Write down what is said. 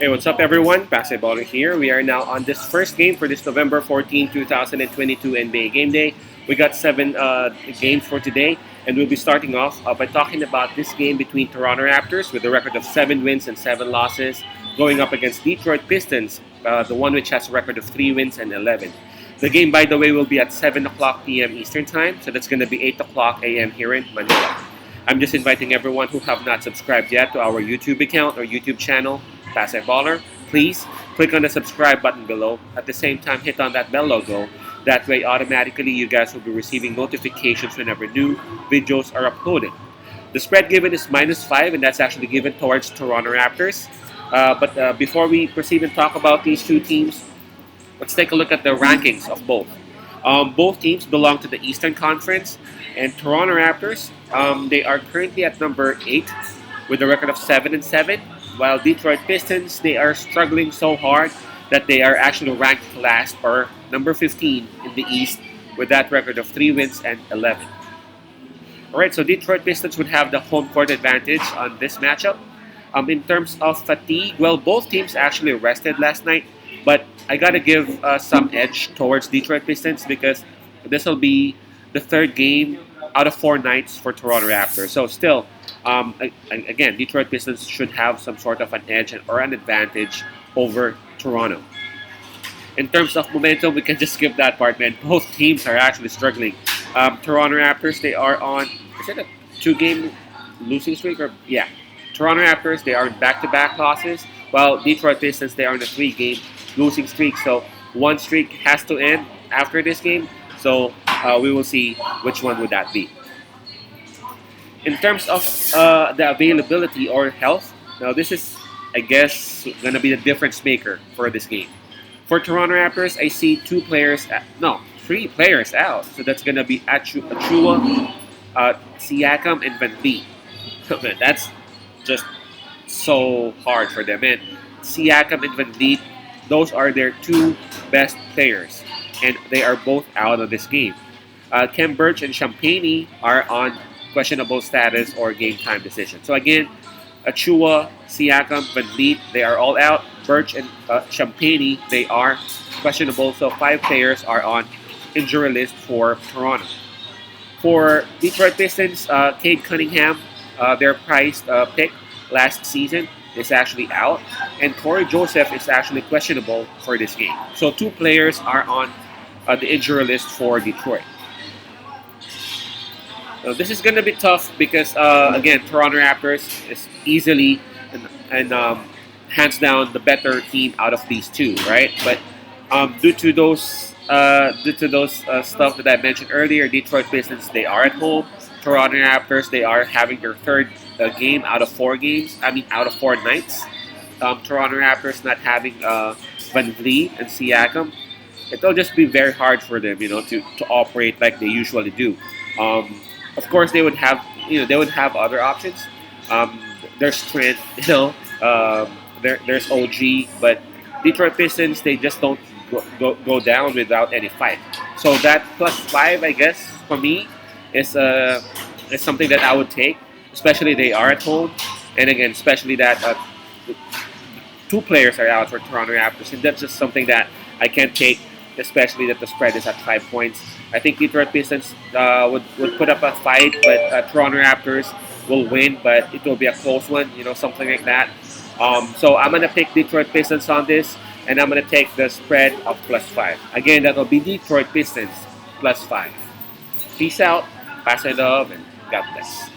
Hey, what's up, everyone? Basketballer here. We are now on this first game for this November 14, 2022 NBA Game Day. We got seven games for today, and we'll be starting off by talking about this game between Toronto Raptors with a record of 7 wins and 7 losses, going up against Detroit Pistons, the one which has a record of 3 wins and 11. The game, by the way, will be at 7 o'clock p.m. Eastern Time, so that's going to be 8 o'clock a.m. here in Manila. I'm just inviting everyone who have not subscribed yet to our YouTube account or YouTube channel, Baller. Please click on the subscribe button below. At the same time, hit on that bell logo. That way, automatically, you guys will be receiving notifications whenever new videos are uploaded. The spread given is -5, and that's actually given towards Toronto Raptors. But before we proceed and talk about these two teams, let's take a look at the rankings of both. Both teams belong to the Eastern Conference, and Toronto Raptors, they are currently at number 8 with a record of 7-7, while Detroit Pistons, they are struggling so hard that they are actually ranked last or number 15 in the East with that record of 3 wins and 11. Alright, so Detroit Pistons would have the home court advantage on this matchup. In terms of fatigue, well, both teams actually rested last night, but I gotta give some edge towards Detroit Pistons because this will be the third game out of 4 nights for Toronto Raptors. So still, again, Detroit Pistons should have some sort of an edge or an advantage over Toronto. In terms of momentum, we can just skip that part, man. Both teams are actually struggling. Toronto Raptors, they are on, is it a 2-game losing streak? Or yeah, Toronto Raptors, they are in back-to-back losses, while Detroit Pistons, they are in a 3-game losing streak. So one streak has to end after this game. So we will see which one would that be. In terms of the availability or health, now this is, I guess, going to be the difference maker for this game. For Toronto Raptors, I see 3 players out. So that's going to be Achua, Siakam, and Van Vliet. Man, that's just so hard for them. And Siakam and Van Vliet, those are their 2 best players, and they are both out of this game. Kem Birch and Champagny are on questionable status or game time decision. So again, Achua, Siakam, Van Vliet, they are all out. Birch and Champagny, they are questionable. So 5 players are on injury list for Toronto. For Detroit Pistons, Cade Cunningham, their prized pick last season, is actually out, and Corey Joseph is actually questionable for this game. So 2 players are on the injury list for Detroit. So this is going to be tough because, again, Toronto Raptors is easily and hands down the better team out of these 2, right? But due to those stuff that I mentioned earlier, Detroit Pistons, they are at home. Toronto Raptors, they are having their third game out of 4 games. I mean, out of 4 nights. Toronto Raptors not having Van Vliet and Siakam. It'll just be very hard for them, to operate like they usually do. Of course, they would have, other options. There's Trent, there's OG, but Detroit Pistons, they just don't go down without any fight. So that +5, I guess, for me, is something that I would take, especially they are at home, and again, especially that 2 players are out for Toronto Raptors, and that's just something that I can't take, especially that the spread is at 5 points. I think Detroit Pistons would put up a fight, but Toronto Raptors will win, but it will be a close one, something like that. So I'm gonna pick Detroit Pistons on this, and I'm gonna take the spread of +5. Again, that will be Detroit Pistons +5. Peace out. Pass it love, and God bless.